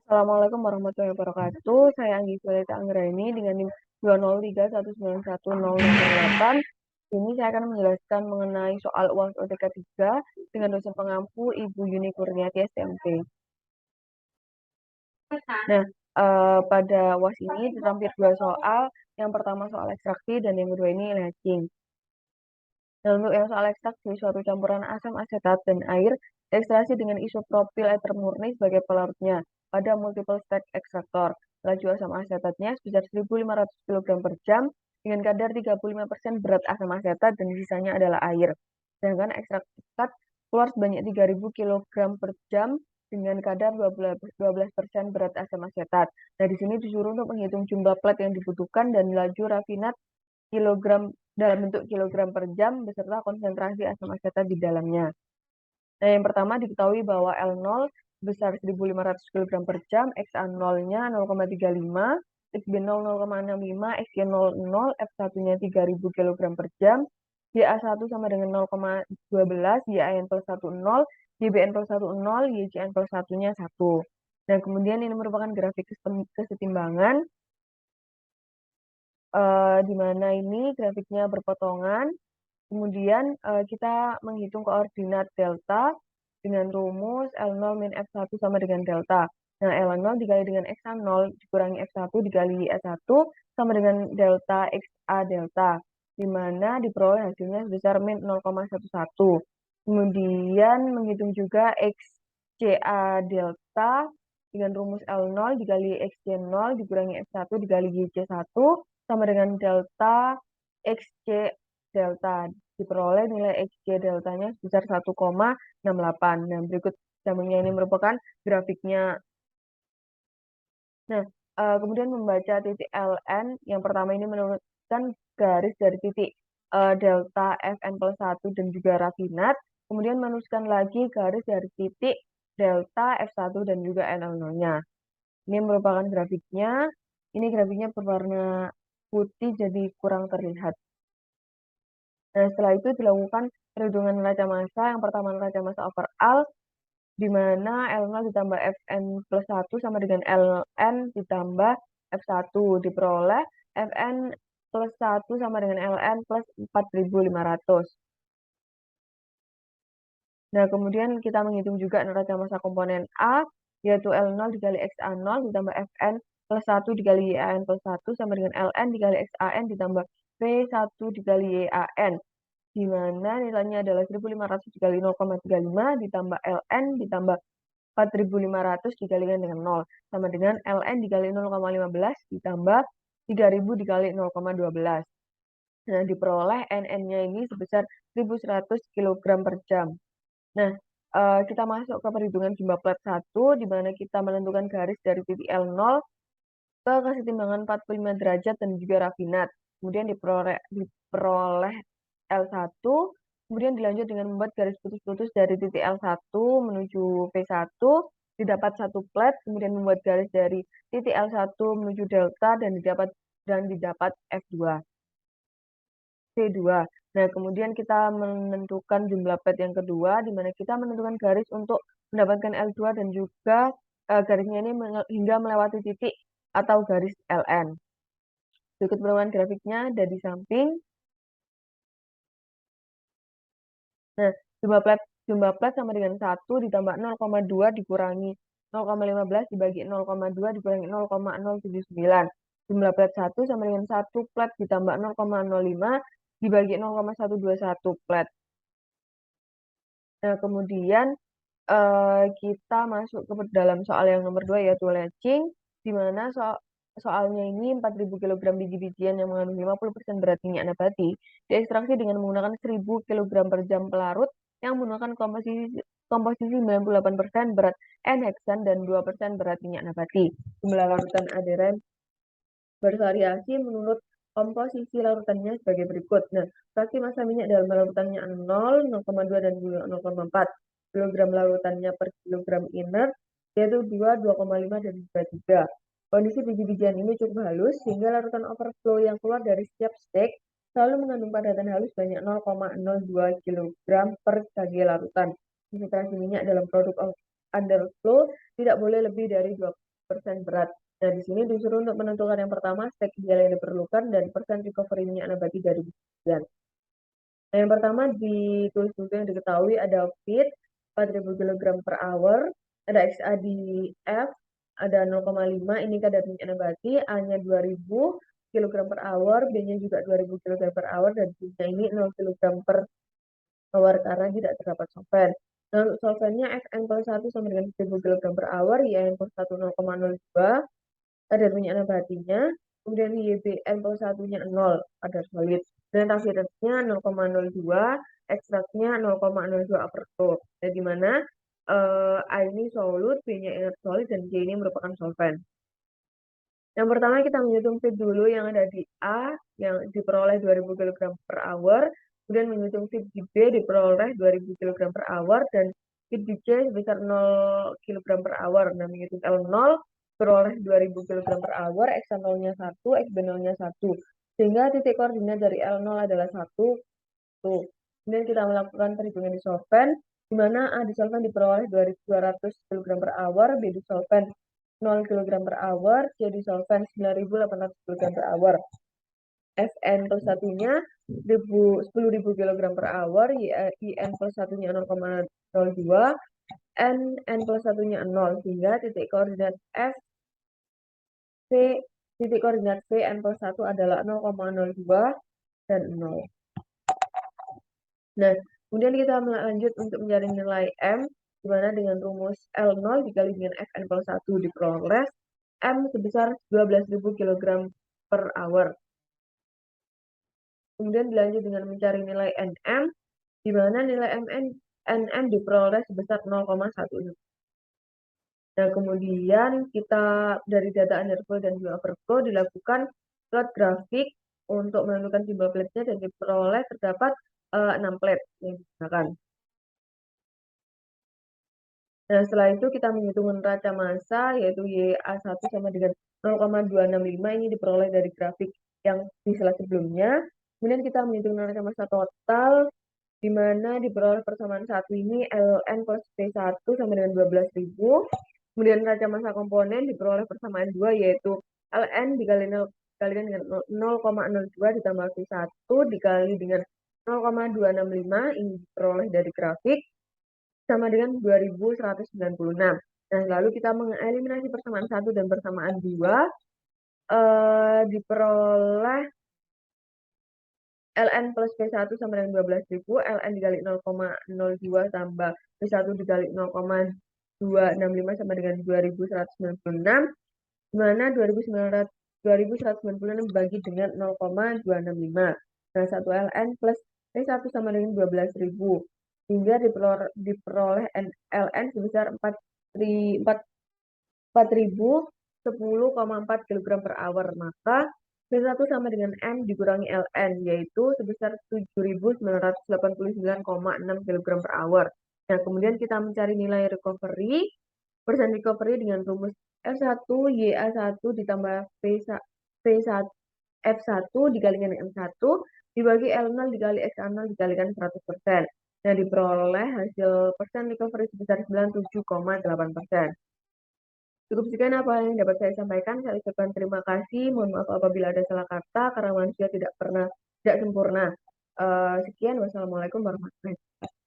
Assalamualaikum warahmatullahi wabarakatuh. Saya Anggi Sulita Anggraini dengan NIM 203191008. Ini saya akan menjelaskan mengenai soal UAS OTK 3 dengan dosen pengampu Ibu Yuni Kurniati SMP. Nah, pada UAS ini terdampir dua soal. Yang pertama soal ekstraksi dan yang kedua ini hatching. Dan untuk yang soal ekstraksi, suatu campuran asam asetat dan air diekstraksi dengan isopropil eter murni sebagai pelarutnya pada multiple step ekstraktor. Laju asam asetatnya sebesar 1.500 kg per jam dengan kadar 35% berat asam asetat dan sisanya adalah air. Sedangkan ekstrak keluar sebanyak 3.000 kg per jam dengan kadar 12% berat asam asetat. Nah, di sini disuruh untuk menghitung jumlah plat yang dibutuhkan dan laju rafinat kilogram dalam bentuk kilogram per jam beserta konsentrasi asam asetat di dalamnya. Nah, yang pertama diketahui bahwa L0 sebesar 1.500 kg per jam, XA0-nya 0,35, XB0 0,65, XY00, F1-nya 3.000 kg per jam, YA1 sama dengan 0,12, YAN plus 1, 0, YBN plus 1, 0, YCN plus 1-nya 1. Nah, kemudian ini merupakan grafik kesetimbangan, di mana ini grafiknya berpotongan. Kemudian kita menghitung koordinat delta dengan rumus L0 min F1 sama dengan delta. Nah, L0 dikali dengan X0 dikurangi F1 dikali Y1 sama dengan delta XA delta, di mana diperoleh hasilnya sebesar min 0,11. Kemudian menghitung juga XCA delta dengan rumus L0 dikali XC0 dikurangi F1 dikali YC1 sama dengan delta XC delta. Diperoleh nilai XC deltanya sebesar 1,68. Nah, berikut sampingnya ini merupakan grafiknya. Nah, kemudian membaca titik LN, yang pertama ini menurunkan garis dari titik delta Fn plus 1 dan juga rafinat, kemudian menuliskan lagi garis dari titik delta F1 dan juga NL0-nya. Ini merupakan grafiknya. Ini grafiknya berwarna putih jadi kurang terlihat. Nah, setelah itu dilakukan perhitungan neraca massa. Yang pertama neraca massa overall, di mana L0 ditambah Fn plus 1 sama dengan Ln ditambah F1. Diperoleh Fn plus 1 sama dengan Ln plus 4.500. Nah, kemudian kita menghitung juga neraca massa komponen A, yaitu L0 dikali XA0 ditambah Fn plus 1 dikali YAN plus 1 sama dengan Ln dikali XAN ditambah V1 dikali YAN, di mana nilainya adalah 1.500 dikali 0,35 ditambah Ln ditambah 4.500 dikalikan dengan 0 sama dengan Ln dikali 0,15 ditambah 3.000 dikali 0,12. Nah, diperoleh NN-nya ini sebesar 1.100 kg per jam. Nah, kita masuk ke perhitungan jumlah plat 1, di mana kita menentukan garis dari titik L0 ke kesetimbangan 45 derajat dan juga rafinat. Kemudian diperoleh L1, kemudian dilanjut dengan membuat garis putus-putus dari titik L1 menuju P1, didapat satu plat, kemudian membuat garis dari titik L1 menuju delta dan didapat F2. C2. Nah, kemudian kita menentukan jumlah plat yang kedua, di mana kita menentukan garis untuk mendapatkan L2 dan juga garisnya ini hingga melewati titik atau garis LN. Berikut merupakan grafiknya ada di samping. Nah, jumlah plat sama dengan 1 ditambah 0,2 dikurangi 0,15 dibagi 0,2 dikurangi 0,079. Jumlah plat 1 sama dengan 1 plat ditambah 0,05 dibagi 0,121 plat. Nah, kemudian kita masuk ke dalam soal yang nomor 2, yaitu latching, di mana soalnya ini 4.000 kg biji-bijian yang mengandung 50% berat minyak nabati diekstraksi dengan menggunakan 1.000 kg per jam pelarut yang menggunakan komposisi 98% berat N-heksan dan 2% berat minyak nabati. Jumlah larutan aderen bervariasi menurut komposisi larutannya sebagai berikut. Nah, fraksi massa minyak dalam larutannya 0, 0,2 dan 0,4 kilogram larutannya per kilogram inert, yaitu 2, 2,5 dan juga 3. Kondisi biji-bijian ini cukup halus sehingga larutan overflow yang keluar dari setiap stek selalu mengandung padatan halus banyak 0,02 kg per kg larutan. Konsentrasi minyak dalam produk underflow tidak boleh lebih dari persen berat. Nah, di sini disuruh untuk menentukan yang pertama stek ideal yang diperlukan dan persen recovery minyak nabati dari kemudian. Nah, yang pertama ditulis dulu yang diketahui ada feed 4000 kg per hour, ada XA di F, ada 0,5 ini kadar minyak nabati, A-nya 2000 kg per hour, B-nya juga 2000 kg per hour, dan C-nya ini 0 kg per hour karena tidak terdapat solvent. Nah, untuk solventnya Fn plus 1 sama dengan 1000 kg per hour, YN plus 1 0,02, kadar minyak nabatinya, kemudian YBN plus 1-nya 0, kadar solid. Dan reaksinya 0,02, ekstraknya 0,02 aperto. Nah, di mana A ini solut, B-nya inert solid, dan C ini merupakan solvent. Yang pertama kita menghitung feed dulu yang ada di A yang diperoleh 2000 kg per hour, kemudian menghitung feed di B diperoleh 2000 kg per hour, dan feed di C sebesar 0 kg per hour. Nah, menghitung L0 diperoleh 2000 kg per hour, X0-nya 1, X-B0-nya 1. Sehingga titik koordinat dari L0 adalah 1, tuh. Kemudian kita melakukan perhitungan di solvent, di mana A disolvent diperoleh 200 kg per hour, B disolvent 0 kg per hour, C disolvent 9800 kg per hour. Fn plus satunya 10.000 kg per hour, IN plus satunya 0,02, N plus satunya 0, sehingga titik koordinat F, C, titik koordinat V, N plus 1 adalah 0,02 dan 0. Nah, kemudian kita lanjut untuk mencari nilai M, di mana dengan rumus L0 dikali dengan Fn plus 1 diperoleh M sebesar 12.000 kg per hour. Kemudian dilanjut dengan mencari nilai Nm, di mana nilai Nm diperoleh sebesar 0,1. Nah, kemudian kita dari data underflow dan juga overflow dilakukan plot grafik untuk menentukan simbol plate-nya dan diperoleh terdapat 6 plate yang digunakan. Nah, setelah itu kita menghitung neraca massa, yaitu YA1 sama dengan 0,265, ini diperoleh dari grafik yang di slide sebelumnya. Kemudian kita menghitung neraca massa total, di mana diperoleh persamaan satu ini Ln plus P1 sama dengan 12.000. Kemudian neraca massa komponen diperoleh persamaan 2, yaitu Ln dikalikan dengan 0,02 ditambah P1 dikali dengan 0,265, ini diperoleh dari grafik, sama dengan 2196. Nah, lalu kita mengeliminasi persamaan 1 dan persamaan 2, diperoleh Ln plus P1 sama dengan 12.000, Ln dikali 0,02 tambah P1 dikali 0,265 sama dengan 2196, di mana 2196 dibagi dengan 0,265. Nah, 1 Ln plus P1 sama dengan 12.000. Hingga diperoleh Ln sebesar 4.010,4 kg per hour. Maka P1 sama dengan M dikurangi Ln, yaitu sebesar 7.989,6 kg per hour. Nah, kemudian kita mencari nilai recovery, persen recovery dengan rumus F1 YA1 ditambah P1 F1 dikalikan dengan M1 dibagi L0 dikali X0 dikalikan 100%. Nah, diperoleh hasil persen recovery sebesar 97,8%. Cukup sekian apa yang dapat saya sampaikan. Saya ucapkan terima kasih. Mohon maaf apabila ada salah kata karena manusia tidak sempurna. Sekian, wassalamualaikum warahmatullahi wabarakatuh.